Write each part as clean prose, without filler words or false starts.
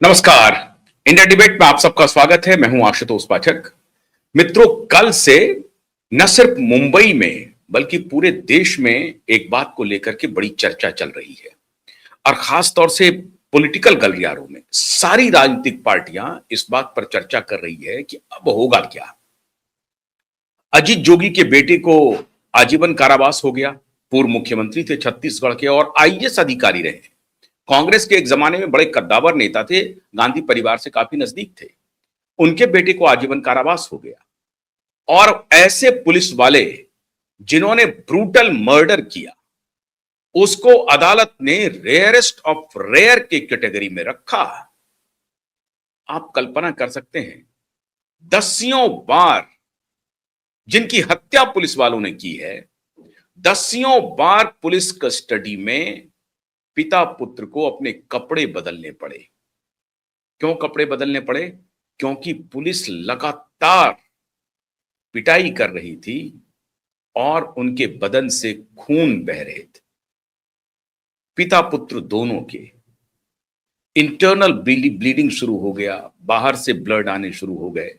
नमस्कार। India debate में आप सबका स्वागत है। मैं हूं आशुतोष पाठक। मित्रों, कल से न सिर्फ मुंबई में बल्कि पूरे देश में एक बात को लेकर के बड़ी चर्चा चल रही है और खास तौर से पॉलिटिकल गलियारों में सारी राजनीतिक पार्टियां इस बात पर चर्चा कर रही है कि अब होगा क्या। अजीत जोगी के बेटे को आजीवन कारावास हो गया। पूर्व मुख्यमंत्री थे छत्तीसगढ़ के और आईएएस अधिकारी रहे। कांग्रेस के एक जमाने में बड़े कद्दावर नेता थे, गांधी परिवार से काफी नजदीक थे। उनके बेटे को आजीवन कारावास हो गया और ऐसे पुलिस वाले जिन्होंने ब्रूटल मर्डर किया उसको अदालत ने रेयरेस्ट ऑफ रेयर के कैटेगरी में रखा। आप कल्पना कर सकते हैं, दसियों बार जिनकी हत्या पुलिस वालों ने की है, दसियों बार पुलिस कस्टडी में पिता पुत्र को अपने कपड़े बदलने पड़े। क्यों कपड़े बदलने पड़े? क्योंकि पुलिस लगातार पिटाई कर रही थी और उनके बदन से खून बह रहे थे। पिता पुत्र दोनों के इंटरनल ब्लीडिंग शुरू हो गया, बाहर से ब्लड आने शुरू हो गए।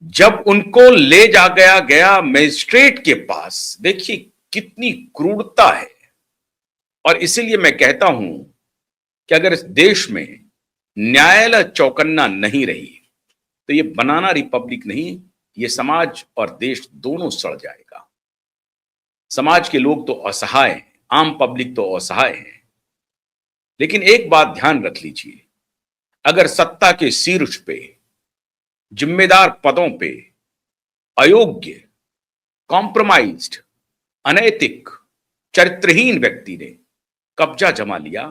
जब उनको ले जा गया मजिस्ट्रेट के पास, देखिए कितनी क्रूरता है। और इसीलिए मैं कहता हूं कि अगर इस देश में न्यायालय चौकन्ना नहीं रही तो ये बनाना रिपब्लिक नहीं, ये समाज और देश दोनों सड़ जाएगा। समाज के लोग तो असहाय हैं, आम पब्लिक तो असहाय है। लेकिन एक बात ध्यान रख लीजिए, अगर सत्ता के शीर्ष पे, जिम्मेदार पदों पे अयोग्य, कॉम्प्रोमाइज्ड, अनैतिक, चरित्रहीन व्यक्ति ने कब्जा जमा लिया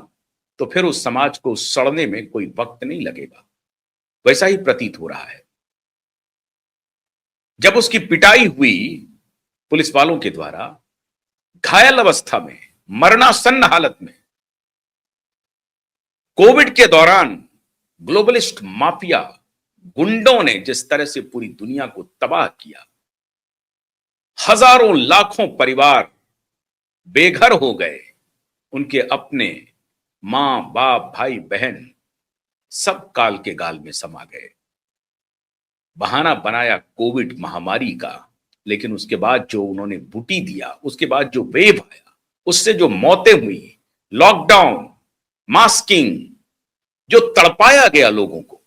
तो फिर उस समाज को सड़ने में कोई वक्त नहीं लगेगा। वैसा ही प्रतीत हो रहा है। जब उसकी पिटाई हुई पुलिस वालों के द्वारा, घायल अवस्था में, मरणासन्न हालत में, कोविड के दौरान ग्लोबलिस्ट माफिया गुंडों ने जिस तरह से पूरी दुनिया को तबाह किया, हजारों लाखों परिवार बेघर हो गए, उनके अपने मां बाप भाई बहन सब काल के गाल में समा गए। बहाना बनाया कोविड महामारी का, लेकिन उसके बाद जो उन्होंने बूटी दिया, उसके बाद जो वेव आया, उससे जो मौतें हुई, लॉकडाउन, मास्किंग, जो तड़पाया गया लोगों को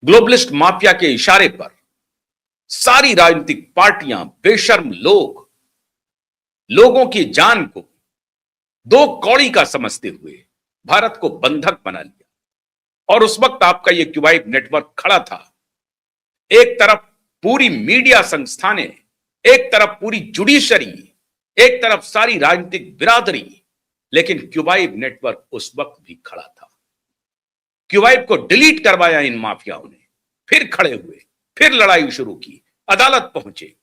ग्लोबलिस्ट माफिया के इशारे पर, सारी राजनीतिक पार्टियां, बेशर्म लोग लोगों की जान को दो कौड़ी का समझते हुए भारत को बंधक बना लिया। और उस वक्त आपका यह क्यूबाइक नेटवर्क खड़ा था। एक तरफ पूरी मीडिया संस्थानें, एक तरफ पूरी जुडिशरी, एक तरफ सारी राजनीतिक बिरादरी, लेकिन क्यूबाइक नेटवर्क उस वक्त भी खड़ा था। क्यूबाइक को डिलीट करवाया इन माफियाओं ने, फिर खड़े हुए, फिर लड़ाई शुरू की, अदालत पहुंचे,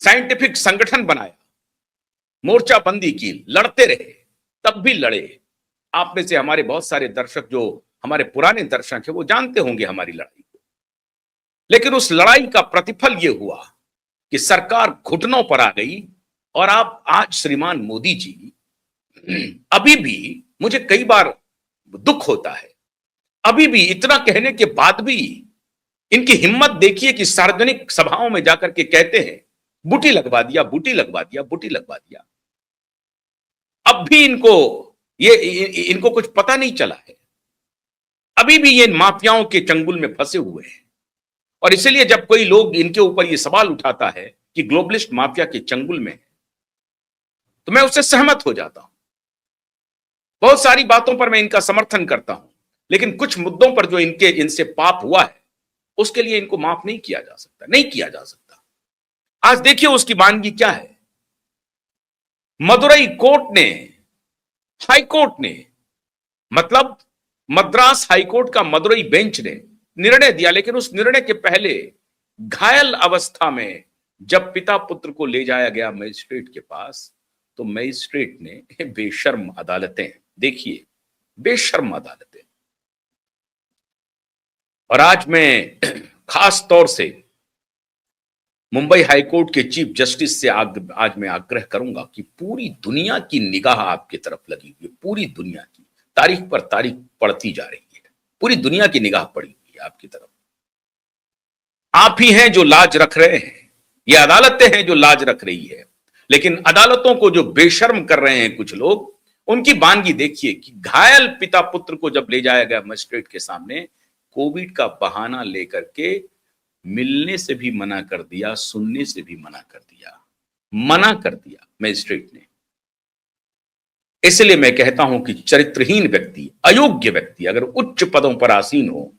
साइंटिफिक संगठन बनाया, मोर्चाबंदी की, लड़ते रहे, तब भी लड़े। आप में से हमारे बहुत सारे दर्शक, जो हमारे पुराने दर्शक हैं, वो जानते होंगे हमारी लड़ाई को। लेकिन उस लड़ाई का प्रतिफल यह हुआ कि सरकार घुटनों पर आ गई। और आप आज श्रीमान मोदी जी, अभी भी मुझे कई बार दुख होता है, अभी भी इतना कहने के बाद भी इनकी हिम्मत देखिए कि सार्वजनिक सभाओं में जाकर के कहते हैं बूटी लगवा दिया, बूटी लगवा दिया, बूटी लगवा दिया। अब भी इनको कुछ पता नहीं चला है। अभी भी ये माफियाओं के चंगुल में फंसे हुए हैं। और इसलिए जब कोई लोग इनके ऊपर ये सवाल उठाता है कि ग्लोबलिस्ट माफिया के चंगुल में है, तो मैं उससे सहमत हो जाता हूं। बहुत सारी बातों पर मैं इनका समर्थन करता हूं, लेकिन कुछ मुद्दों पर जो इनसे पाप हुआ है, उसके लिए इनको माफ नहीं किया जा सकता, नहीं किया जा सकता। आज देखिए उसकी वानगी क्या है। मदुरई कोर्ट ने, हाई कोर्ट ने, मतलब मद्रास हाईकोर्ट का मदुरई बेंच ने निर्णय दिया। लेकिन उस निर्णय के पहले घायल अवस्था में जब पिता पुत्र को ले जाया गया मजिस्ट्रेट के पास, तो मजिस्ट्रेट ने, बेशर्म अदालतें, देखिए बेशर्म अदालतें। और आज मैं खास तौर से मुंबई हाईकोर्ट के चीफ जस्टिस से आज मैं आग्रह करूंगा कि पूरी दुनिया की निगाह आपकी तरफ लगी हुई है, पूरी दुनिया की। तारीख पर तारीख पड़ती जा रही है, पूरी दुनिया की निगाह पड़ी हुई है आपकी तरफ। आप ही हैं जो लाज रख रहे हैं, ये अदालतें हैं जो लाज रख रही है, लेकिन अदालतों को जो बेशर्म कर रहे हैं कुछ लोग, उनकी बानगी देखिए कि घायल पिता पुत्र को जब ले जाया गया मजिस्ट्रेट के सामने, कोविड का बहाना लेकर के मिलने से भी मना कर दिया, सुनने से भी मना कर दिया मजिस्ट्रेट ने। इसलिए मैं कहता हूं कि चरित्रहीन व्यक्ति, अयोग्य व्यक्ति अगर उच्च पदों पर आसीन हो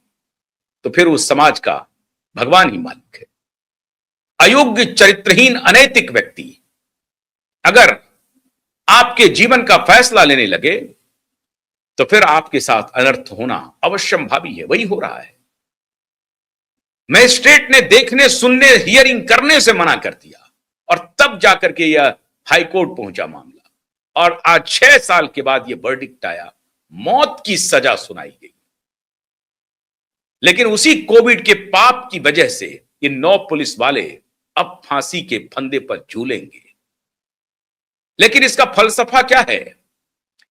तो फिर उस समाज का भगवान ही मालिक है। अयोग्य, चरित्रहीन, अनैतिक व्यक्ति अगर आपके जीवन का फैसला लेने लगे तो फिर आपके साथ अनर्थ होना अवश्यंभावी है, वही हो रहा है। मजिस्ट्रेट ने देखने, सुनने, हियरिंग करने से मना कर दिया और तब जाकर के यह हाईकोर्ट पहुंचा मामला, और आज 6 साल के बाद यह वर्डिक्ट आया, मौत की सजा सुनाई गई। लेकिन उसी कोविड के पाप की वजह से ये 9 पुलिस वाले अब फांसी के फंदे पर झूलेंगे। लेकिन इसका फलसफा क्या है?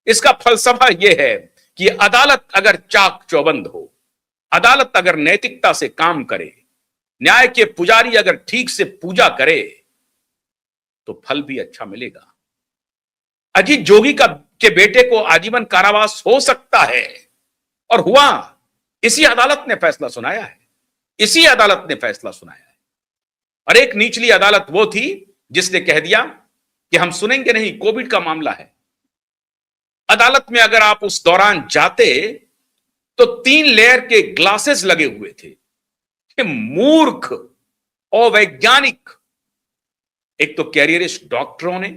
इसका फलसफा यह है कि अदालत अगर चाक चौबंद हो, अदालत अगर नैतिकता से काम करे, न्याय के पुजारी अगर ठीक से पूजा करे तो फल भी अच्छा मिलेगा। अजीत जोगी के बेटे को आजीवन कारावास हो सकता है, और हुआ। इसी अदालत ने फैसला सुनाया है, इसी अदालत ने फैसला सुनाया है। और एक निचली अदालत वो थी जिसने कह दिया कि हम सुनेंगे नहीं, कोविड का मामला है। अदालत में अगर आप उस दौरान जाते तो 3 लेयर के ग्लासेस लगे हुए थे। मूर्ख और वैज्ञानिक, एक तो कैरियरिस्ट डॉक्टरों ने,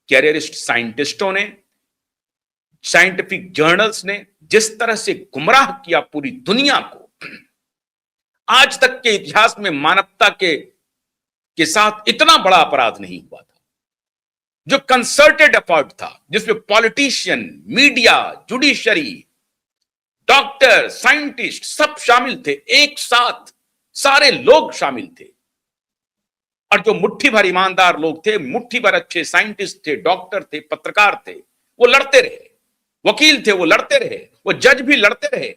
कैरियरिस्ट साइंटिस्टों ने, साइंटिफिक जर्नल्स ने जिस तरह से गुमराह किया पूरी दुनिया को, आज तक के इतिहास में मानवता के साथ इतना बड़ा अपराध नहीं हुआ था। जो कंसर्टेड एफर्ट था, जिसमें politician, media, judiciary, doctor, scientist सब शामिल थे, एक साथ सारे लोग शामिल थे। और जो मुट्ठी भर ईमानदार लोग थे, मुट्ठी भर अच्छे साइंटिस्ट थे, डॉक्टर थे, पत्रकार थे, वो लड़ते रहे। वकील थे, वो लड़ते रहे। वो जज भी लड़ते रहे।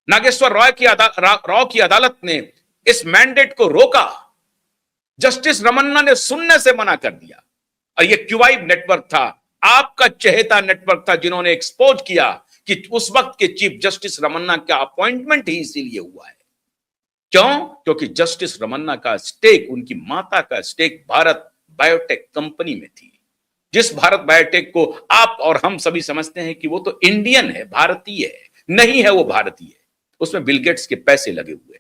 नागेश्वर राव की अदालत ने इस मैंडेट को रोका। जस्टिस रमन्ना ने सुनने से मना कर दिया। और ये क्यूबाइब नेटवर्क था, आपका चहेता नेटवर्क था, जिन्होंने एक्सपोज किया कि उस वक्त के चीफ जस्टिस रमन्ना का अपॉइंटमेंट ही इसीलिए हुआ है। क्यों? क्योंकि जस्टिस रमन्ना का स्टेक, उनकी माता का स्टेक भारत बायोटेक कंपनी में थी। जिस भारत बायोटेक को आप और हम सभी समझते हैं कि वो तो इंडियन है, भारतीय है, नहीं है वो भारतीय। उसमें बिल गेट्स के पैसे लगे हुए।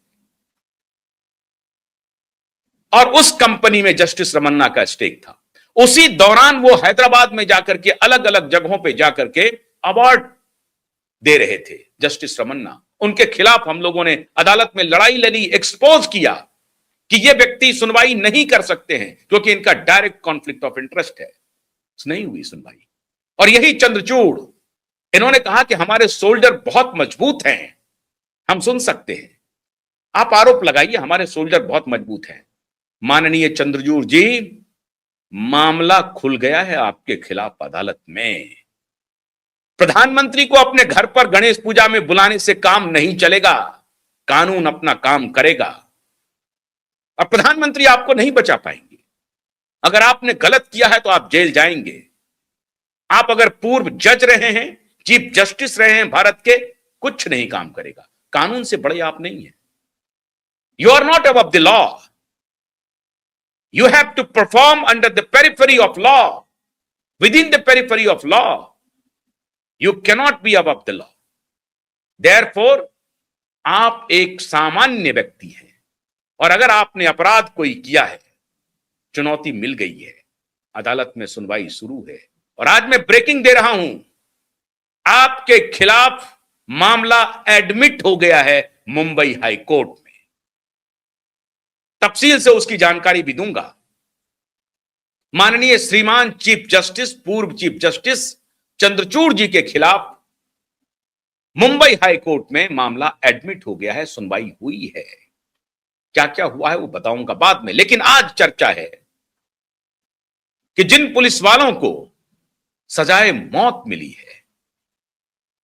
और उस कंपनी में जस्टिस रमन्ना का स्टेक था। उसी दौरान वो हैदराबाद में जाकर के, अलग अलग जगहों पे जाकर के अवार्ड दे रहे थे जस्टिस रमन्ना। उनके खिलाफ हम लोगों ने अदालत में लड़ाई लड़ी, एक्सपोज किया कि ये व्यक्ति सुनवाई नहीं कर सकते हैं क्योंकि इनका डायरेक्ट कॉन्फ्लिक्ट ऑफ इंटरेस्ट है। नहीं हुई सुनवाई। और यही चंद्रचूड़, इन्होंने कहा कि हमारे सोल्जर बहुत मजबूत हैं, हम सुन सकते हैं। आप आरोप लगाइए हमारे सोल्जर बहुत मजबूत हैं। माननीय चंद्रचूड़ जी, मामला खुल गया है आपके खिलाफ अदालत में। प्रधानमंत्री को अपने घर पर गणेश पूजा में बुलाने से काम नहीं चलेगा, कानून अपना काम करेगा। और प्रधानमंत्री आपको नहीं बचा पाएंगे। अगर आपने गलत किया है तो आप जेल जाएंगे। आप अगर पूर्व जज रहे हैं, चीफ जस्टिस रहे हैं भारत के, कुछ नहीं काम करेगा। कानून से बड़े आप नहीं है। You are not above the law. You have to perform under the periphery of law, within the periphery of law. You cannot be above the law. Therefore आप एक सामान्य व्यक्ति हैं, और अगर आपने अपराध कोई किया है, चुनौती मिल गई है, अदालत में सुनवाई शुरू है। और आज मैं ब्रेकिंग दे रहा हूं, आपके खिलाफ मामला एडमिट हो गया है मुंबई हाई कोर्ट में। तफसील से उसकी जानकारी भी दूंगा। माननीय श्रीमान चीफ जस्टिस, पूर्व चीफ जस्टिस चंद्रचूड़ जी के खिलाफ मुंबई हाई कोर्ट में मामला एडमिट हो गया है, सुनवाई हुई है। क्या क्या हुआ है वो बताऊंगा बाद में। लेकिन आज चर्चा है कि जिन पुलिस वालों को सजाए मौत मिली है,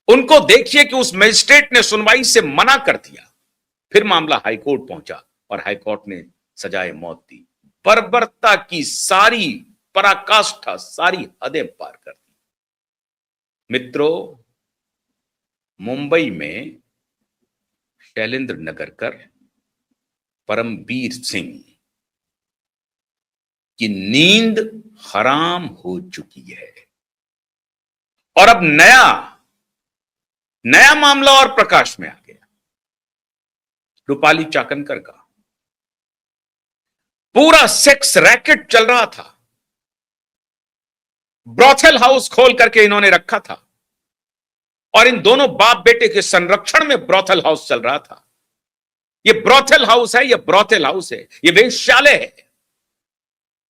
उनको देखिए कि उस मजिस्ट्रेट ने सुनवाई से मना कर दिया, फिर मामला हाईकोर्ट पहुंचा और हाईकोर्ट ने सजाए मौत दी। बर्बरता की सारी पराकाष्ठा, सारी हदें पार कर दी। मित्रों, मुंबई में शैलेंद्र नगरकर, परमवीर सिंह की नींद हराम हो चुकी है और अब नया मामला और प्रकाश में आ गया। रूपाली चाकनकर का पूरा सेक्स रैकेट चल रहा था, ब्रॉथेल हाउस खोल करके इन्होंने रखा था और इन दोनों बाप बेटे के संरक्षण में ब्रॉथेल हाउस चल रहा था। ये ब्रॉथेल हाउस है, ये ब्रॉथेल हाउस है, ये वेश्यालय है।